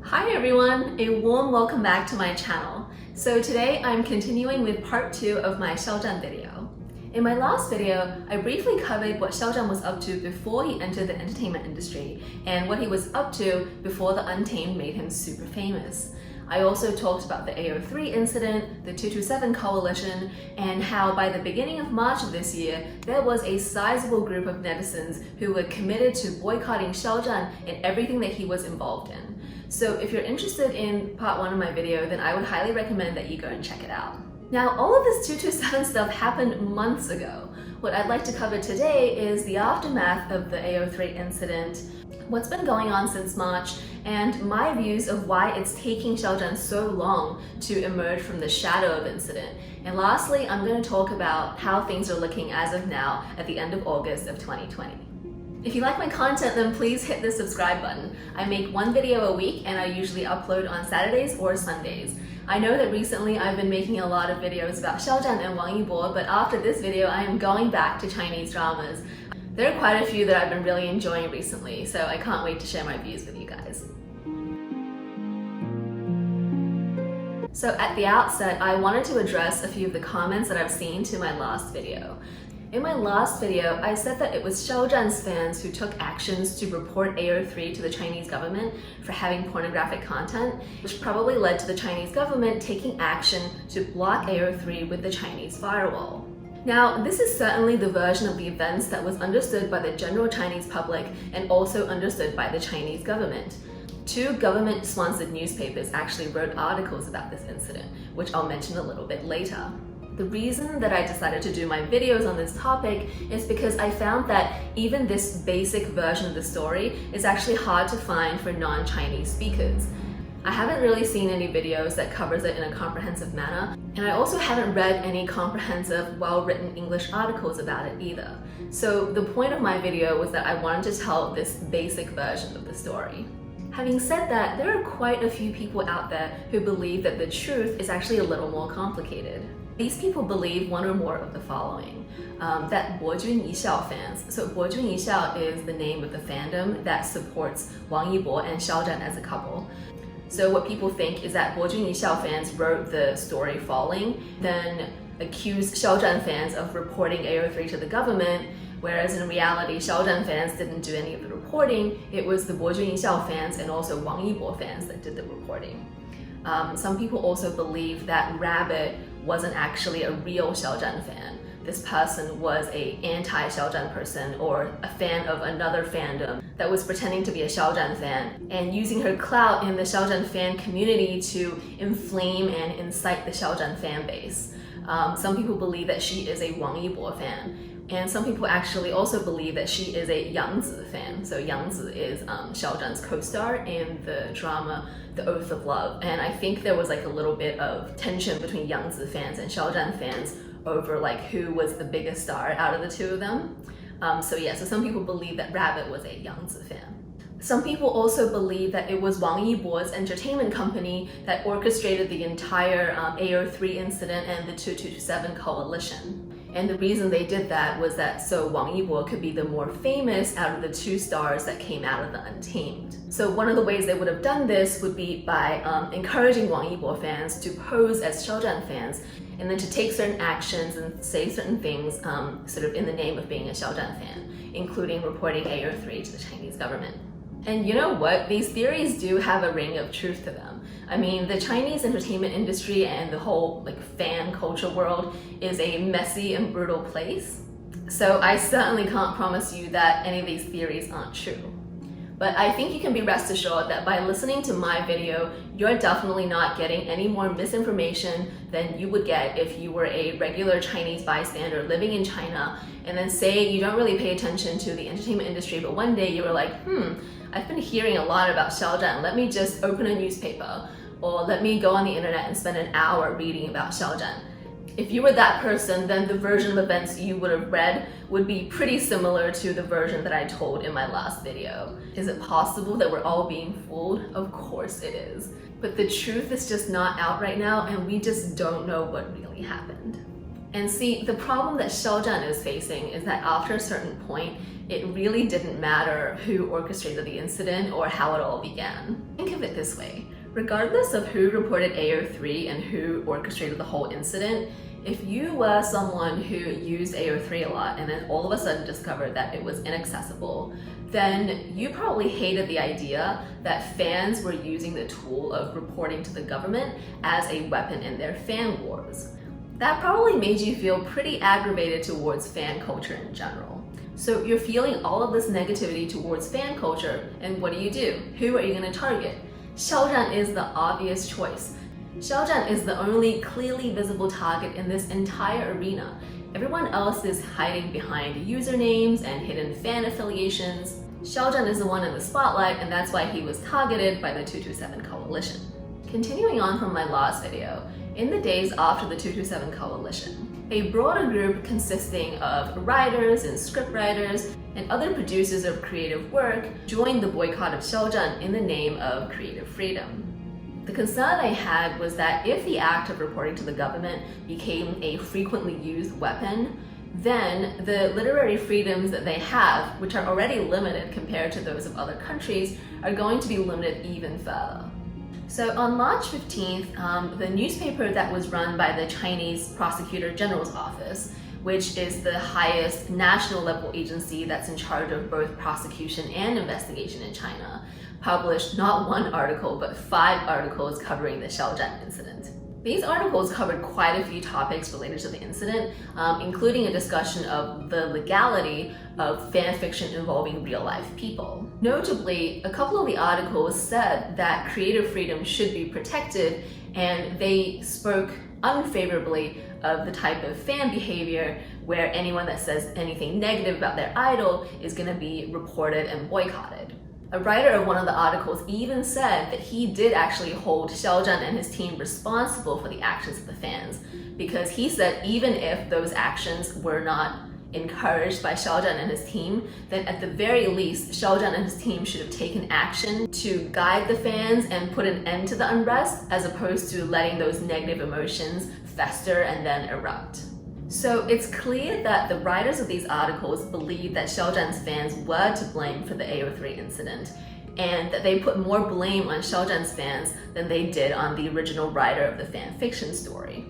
Hi everyone, a warm welcome back to my channel. So today I'm continuing with part 2 of my Xiao Zhan video. In my last video, I briefly covered what Xiao Zhan was up to before he entered the entertainment industry and what he was up to before the Untamed made him super famous. I also talked about the AO3 incident, the 227 coalition, and how by the beginning of March of this year, there was a sizable group of netizens who were committed to boycotting Xiao Zhan and everything that he was involved in. So if you're interested in part 1 of my video, then I would highly recommend that you go and check it out. Now, all of this 227 stuff happened months ago. What I'd like to cover today is the aftermath of the AO3 incident, what's been going on since March, and my views of why it's taking Xiao Zhan so long to emerge from the shadow of incident. And lastly, I'm going to talk about how things are looking as of now at the end of August of 2020. If you like my content, then please hit the subscribe button. I make one video a week and I usually upload on Saturdays or Sundays. I know that recently I've been making a lot of videos about Xiao Zhan and Wang Yibo, but after this video I am going back to Chinese dramas. There are quite a few that I've been really enjoying recently, so I can't wait to share my views with you guys. So at the outset, I wanted to address a few of the comments that I've seen to my last video. In my last video, I said that it was Xiao Zhan's fans who took actions to report AO3 to the Chinese government for having pornographic content, which probably led to the Chinese government taking action to block AO3 with the Chinese firewall. Now, this is certainly the version of the events that was understood by the general Chinese public and also understood by the Chinese government. 2 government-sponsored newspapers actually wrote articles about this incident, which I'll mention a little bit later. The reason that I decided to do my videos on this topic is because I found that even this basic version of the story is actually hard to find for non-Chinese speakers. I haven't really seen any videos that covers it in a comprehensive manner, and I also haven't read any comprehensive, well-written English articles about it either. So the point of my video was that I wanted to tell this basic version of the story. Having said that, there are quite a few people out there who believe that the truth is actually a little more complicated. These people believe one or more of the following, that Bojun Yixiao fans, so Bojun Yixiao is the name of the fandom that supports Wang Yibo and Xiao Zhan as a couple. So what people think is that Bojun Yixiao fans wrote the story falling, then accused Xiao Zhan fans of reporting AO3 to the government, whereas in reality Xiao Zhan fans didn't do any of the reporting. It was the Bojun Yixiao fans and also Wang Yibo fans that did the reporting. Some people also believe that Rabbit wasn't actually a real Xiao Zhan fan. This person was an anti-Xiao Zhan person or a fan of another fandom that was pretending to be a Xiao Zhan fan and using her clout in the Xiao Zhan fan community to inflame and incite the Xiao Zhan fan base. Some people believe that she is a Wang Yibo fan. And some people actually also believe that she is a Yang Zi fan. So Yang Zi is Xiao Zhan's co-star in the drama The Oath of Love. And I think there was like a little bit of tension between Yang Zi fans and Xiao Zhan fans over like who was the biggest star out of the 2 of them. So some people believe that Rabbit was a Yang Zi fan. Some people also believe that it was Wang Yibo's entertainment company that orchestrated the entire AO3 incident and the 227 coalition. And the reason they did that was that so Wang Yibo could be the more famous out of the 2 stars that came out of the Untamed. So one of the ways they would have done this would be by encouraging Wang Yibo fans to pose as Xiao Zhan fans and then to take certain actions and say certain things sort of in the name of being a Xiao Zhan fan, including reporting AO3 to the Chinese government. And you know what? These theories do have a ring of truth to them. I mean, the Chinese entertainment industry and the whole fan culture world is a messy and brutal place. So I certainly can't promise you that any of these theories aren't true. But I think you can be rest assured that by listening to my video, you're definitely not getting any more misinformation than you would get if you were a regular Chinese bystander living in China and then say you don't really pay attention to the entertainment industry, but one day you were like, I've been hearing a lot about Xiao Zhan, let me just open a newspaper, or let me go on the internet and spend an hour reading about Xiao Zhan. If you were that person, then the version of events you would have read would be pretty similar to the version that I told in my last video. Is it possible that we're all being fooled? Of course it is. But the truth is just not out right now and we just don't know what really happened. And see, the problem that Xiao Zhan is facing is that after a certain point, it really didn't matter who orchestrated the incident or how it all began. Think of it this way. Regardless of who reported AO3 and who orchestrated the whole incident, if you were someone who used AO3 a lot and then all of a sudden discovered that it was inaccessible, then you probably hated the idea that fans were using the tool of reporting to the government as a weapon in their fan wars. That probably made you feel pretty aggravated towards fan culture in general. So you're feeling all of this negativity towards fan culture, and what do? Who are you going to target? Xiao Zhan is the obvious choice. Xiao Zhan is the only clearly visible target in this entire arena. Everyone else is hiding behind usernames and hidden fan affiliations. Xiao Zhan is the one in the spotlight, and that's why he was targeted by the 227 coalition. Continuing on from my last video, in the days after the 227 coalition, a broader group consisting of writers and scriptwriters and other producers of creative work joined the boycott of Xiao Zhan in the name of creative freedom. The concern they had was that if the act of reporting to the government became a frequently used weapon, then the literary freedoms that they have, which are already limited compared to those of other countries, are going to be limited even further. So on March 15th, the newspaper that was run by the Chinese Prosecutor General's office, which is the highest national level agency that's in charge of both prosecution and investigation in China, published not one article but 5 articles covering the Xiao Zhan incident. These articles covered quite a few topics related to the incident, including a discussion of the legality of fan fiction involving real-life people. Notably, a couple of the articles said that creative freedom should be protected, and they spoke unfavorably of the type of fan behavior where anyone that says anything negative about their idol is going to be reported and boycotted. A writer of one of the articles even said that he did actually hold Xiao Zhan and his team responsible for the actions of the fans, because he said even if those actions were not encouraged by Xiao Zhan and his team, then at the very least, Xiao Zhan and his team should have taken action to guide the fans and put an end to the unrest, as opposed to letting those negative emotions fester and then erupt. So it's clear that the writers of these articles believe that Xiao Zhan's fans were to blame for the AO3 incident, and that they put more blame on Xiao Zhan's fans than they did on the original writer of the fan fiction story.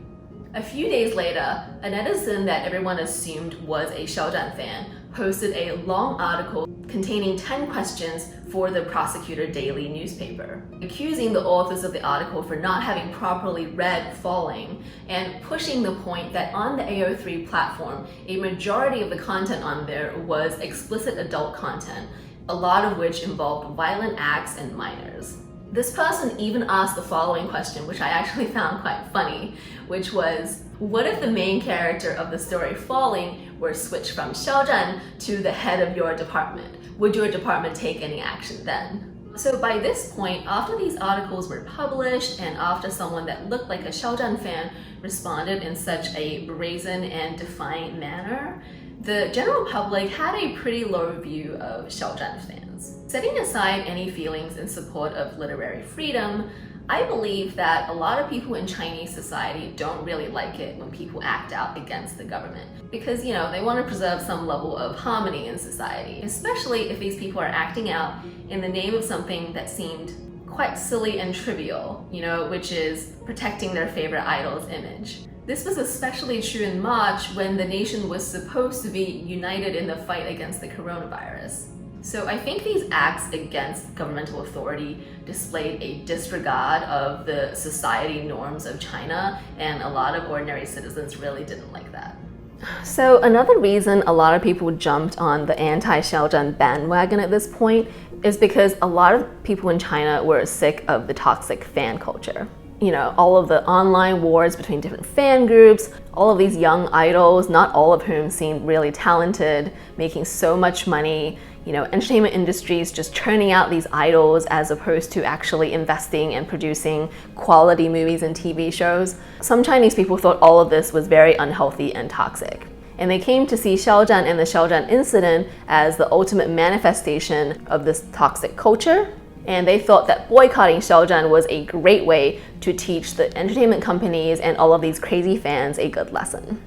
A few days later, a netizen that everyone assumed was a Xiao Zhan fan posted a long article containing 10 questions for the Prosecutor Daily newspaper, accusing the authors of the article for not having properly read Falling, and pushing the point that on the AO3 platform, a majority of the content on there was explicit adult content, a lot of which involved violent acts and minors. This person even asked the following question, which I actually found quite funny, which was, what if the main character of the story Falling were switched from Xiao Zhan to the head of your department? Would your department take any action then? So by this point, after these articles were published and after someone that looked like a Xiao Zhan fan responded in such a brazen and defiant manner, the general public had a pretty low view of Xiao Zhan fans. Setting aside any feelings in support of literary freedom, I believe that a lot of people in Chinese society don't really like it when people act out against the government, because, you know, they want to preserve some level of harmony in society, especially if these people are acting out in the name of something that seemed quite silly and trivial, you know, which is protecting their favorite idol's image. This was especially true in March, when the nation was supposed to be united in the fight against the coronavirus. So I think these acts against governmental authority displayed a disregard of the society norms of China, and a lot of ordinary citizens really didn't like that. So another reason a lot of people jumped on the anti-Xiao Zhan bandwagon at this point is because a lot of people in China were sick of the toxic fan culture. You know, all of the online wars between different fan groups, all of these young idols, not all of whom seemed really talented, making so much money, you know, entertainment industries just churning out these idols as opposed to actually investing and producing quality movies and TV shows. Some Chinese people thought all of this was very unhealthy and toxic. And they came to see Xiao Zhan and the Xiao Zhan incident as the ultimate manifestation of this toxic culture. And they thought that boycotting Xiao Zhan was a great way to teach the entertainment companies and all of these crazy fans a good lesson.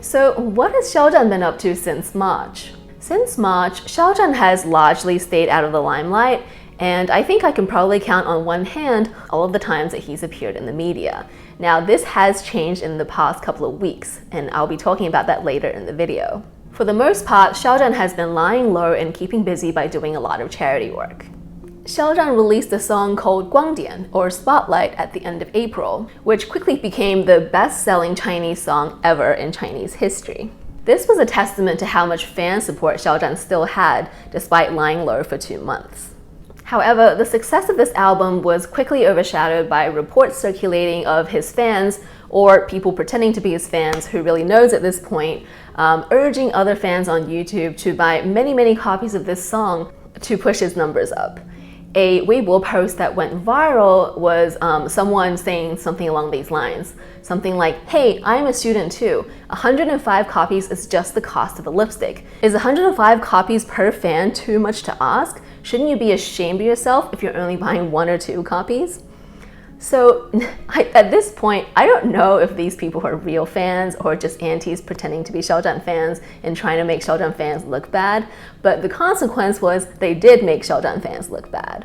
So what has Xiao Zhan been up to since March? Since March, Xiao Zhan has largely stayed out of the limelight, and I think I can probably count on one hand all of the times that he's appeared in the media. Now, this has changed in the past couple of weeks, and I'll be talking about that later in the video. For the most part, Xiao Zhan has been lying low and keeping busy by doing a lot of charity work. Xiao Zhan released a song called Guangdian, or Spotlight, at the end of April, which quickly became the best-selling Chinese song ever in Chinese history. This was a testament to how much fan support Xiao Zhan still had, despite lying low for 2 months. However, the success of this album was quickly overshadowed by reports circulating of his fans, or people pretending to be his fans, who really knows at this point, urging other fans on YouTube to buy many copies of this song to push his numbers up. A Weibo post that went viral was someone saying something along these lines. Something like, "Hey, I'm a student too. 105 copies is just the cost of a lipstick. Is 105 copies per fan too much to ask? Shouldn't you be ashamed of yourself if you're only buying 1 or 2 copies?" So at this point, I don't know if these people are real fans or just antis pretending to be Xiao Zhan fans and trying to make Xiao Zhan fans look bad, but the consequence was they did make Xiao Zhan fans look bad.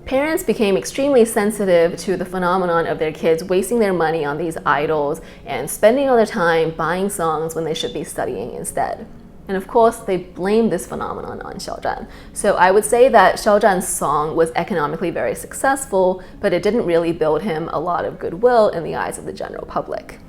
Parents became extremely sensitive to the phenomenon of their kids wasting their money on these idols and spending all their time buying songs when they should be studying instead. And of course, they blamed this phenomenon on Xiao Zhan. So I would say that Xiao Zhan's song was economically very successful, but it didn't really build him a lot of goodwill in the eyes of the general public.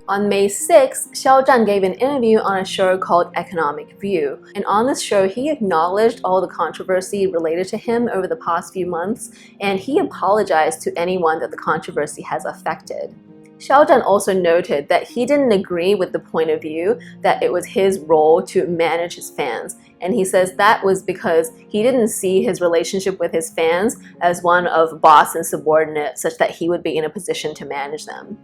On May 6th, Xiao Zhan gave an interview on a show called Economic View. And on this show, he acknowledged all the controversy related to him over the past few months, and he apologized to anyone that the controversy has affected. Xiao Zhan also noted that he didn't agree with the point of view that it was his role to manage his fans, and he says that was because he didn't see his relationship with his fans as one of boss and subordinate such that he would be in a position to manage them.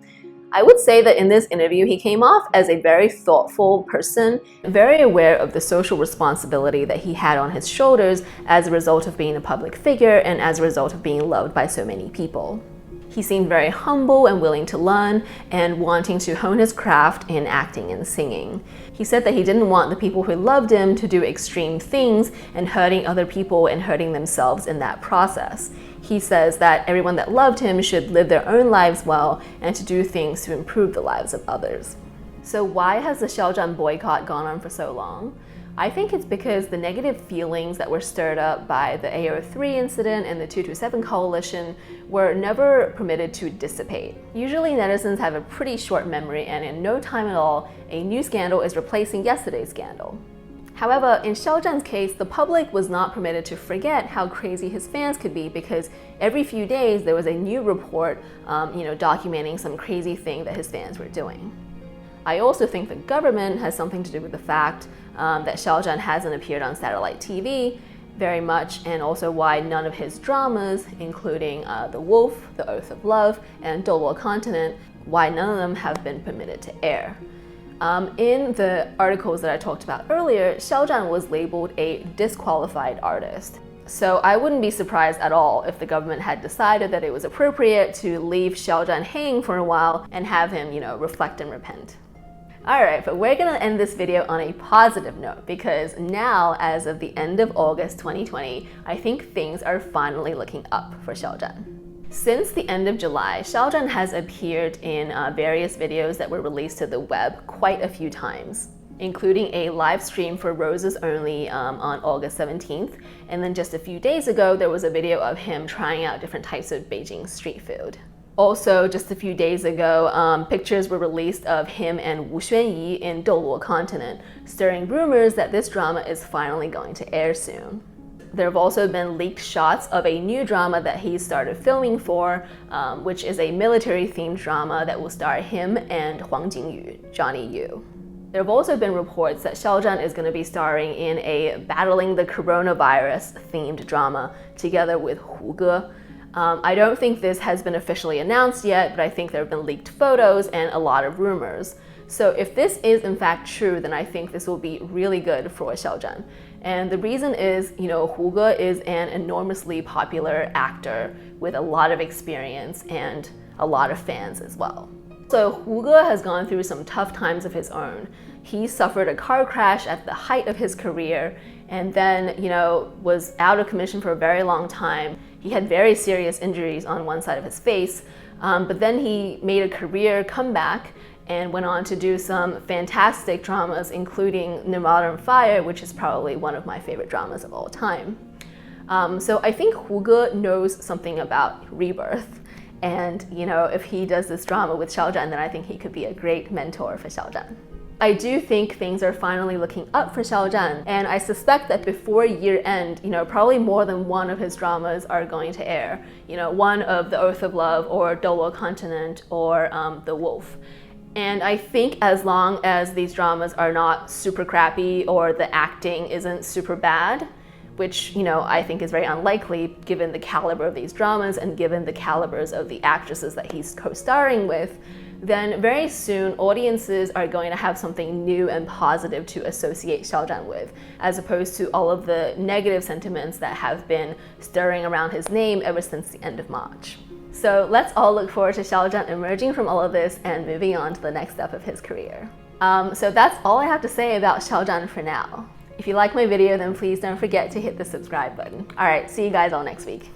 I would say that in this interview he came off as a very thoughtful person, very aware of the social responsibility that he had on his shoulders as a result of being a public figure and as a result of being loved by so many people. He seemed very humble and willing to learn and wanting to hone his craft in acting and singing. He said that he didn't want the people who loved him to do extreme things and hurting other people and hurting themselves in that process. He says that everyone that loved him should live their own lives well and to do things to improve the lives of others. So why has the Xiao Zhan boycott gone on for so long? I think it's because the negative feelings that were stirred up by the AO3 incident and the 227 coalition were never permitted to dissipate. Usually netizens have a pretty short memory, and in no time at all, a new scandal is replacing yesterday's scandal. However, in Xiao Zhan's case, the public was not permitted to forget how crazy his fans could be, because every few days there was a new report documenting some crazy thing that his fans were doing. I also think the government has something to do with the fact that Xiao Zhan hasn't appeared on satellite TV very much, and also why none of his dramas, including The Wolf, The Oath of Love, and Doluo Continent, why none of them have been permitted to air. In the articles that I talked about earlier, Xiao Zhan was labeled a disqualified artist. So I wouldn't be surprised at all if the government had decided that it was appropriate to leave Xiao Zhan hanging for a while and have him, reflect and repent. Alright, but we're gonna end this video on a positive note, because now, as of the end of August 2020, I think things are finally looking up for Xiao Zhan. Since the end of July, Xiao Zhan has appeared in various videos that were released to the web quite a few times, including a live stream for Roses Only on August 17th, and then just a few days ago there was a video of him trying out different types of Beijing street food. Also, just a few days ago, pictures were released of him and Wu Xuanyi in Doluo Continent, stirring rumors that this drama is finally going to air soon. There have also been leaked shots of a new drama that he started filming for, which is a military-themed drama that will star him and Huang Jingyu, Johnny Yu. There have also been reports that Xiao Zhan is going to be starring in a battling the coronavirus-themed drama together with Hu Ge. I don't think this has been officially announced yet, but I think there have been leaked photos and a lot of rumors. So if this is in fact true, then I think this will be really good for Xiao Zhan. And the reason is, Hu Ge is an enormously popular actor with a lot of experience and a lot of fans as well. So Hu Ge has gone through some tough times of his own. He suffered a car crash at the height of his career and then, was out of commission for a very long time. He had very serious injuries on one side of his face, but then he made a career comeback and went on to do some fantastic dramas, including No Modern Fire, which is probably one of my favorite dramas of all time. So I think Hu Ge knows something about rebirth. And, if he does this drama with Xiao Zhan, then I think he could be a great mentor for Xiao Zhan. I do think things are finally looking up for Xiao Zhan, and I suspect that before year end, probably more than one of his dramas are going to air. One of The Oath of Love, or Dolo Continent, or The Wolf. And I think as long as these dramas are not super crappy or the acting isn't super bad, which, I think is very unlikely given the caliber of these dramas and given the calibers of the actresses that he's co-starring with, then very soon audiences are going to have something new and positive to associate Xiao Zhan with, as opposed to all of the negative sentiments that have been stirring around his name ever since the end of March. So let's all look forward to Xiao Zhan emerging from all of this and moving on to the next step of his career. So that's all I have to say about Xiao Zhan for now. If you like my video, then please don't forget to hit the subscribe button. All right, see you guys all next week.